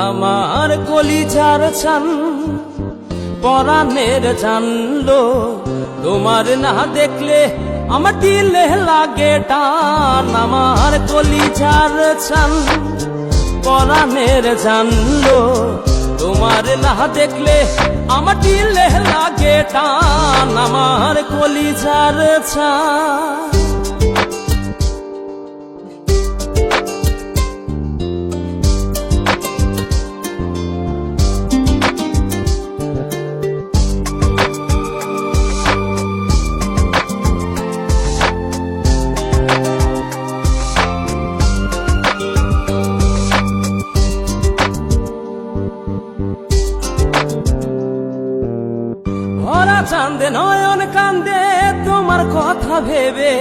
আমার কলিজার চান পরাণের জানলো, তোমার না দেখলে আমার দিলে লাগে টান। আমার কলিজার চান পরাণের জানলো, তোমার না দেখলে আমার দিলে লাগে টান। আমার কলিজার চান ভরা চাঁদে নয়ন কান্দে তোমার কথা ভেবে,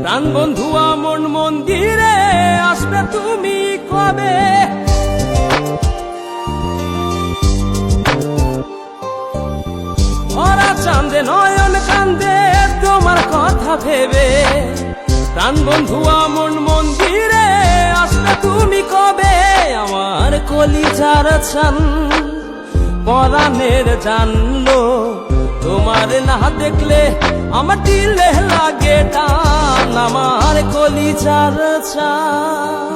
প্রাণ বন্ধু মন মন্দিরে আসবে তুমি কবে? ভরা চাঁদে নয়ন কান্দে তোমার কথা ভেবে, প্রাণ বন্ধু মন মন্দিরে আসবে তুমি কবে? আমার কলিজার চান পরাণের জানলো, তোমার না দেখলে আমার দিলে লাগে টান। আমার কলিজার চান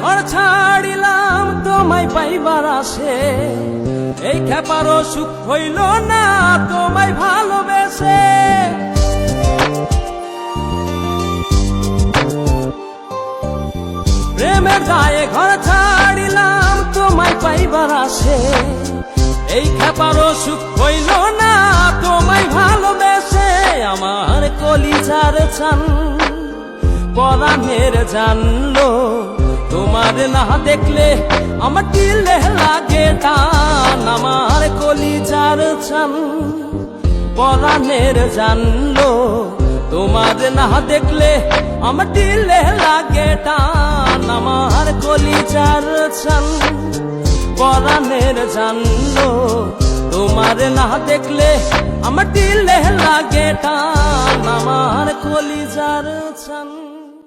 ঘর ছাড়িলাম তোমায় পাইবার আসে, এই খেপারও সুখ হইল না তোমায় ভালোবেসে। প্রেমের গায়ে ঘর ছাড়িলাম তোমায় পাইবার আসে, এই খেপারও সুখ হইল না তোমায় ভালোবেসে। আমার কলিজার চান পরাণের জানলো, তোমার না দেখলে আমার দিলে লাগে টান। আমার কলিজার চান পরাণের জানলো, তোমার না দেখলে আমার দিলে লাগে টান। আমার কলিজার চান পরাণের জানলো, তোমার না দেখলে আমার দিলে লাগে টান। আমার কলিজার চান।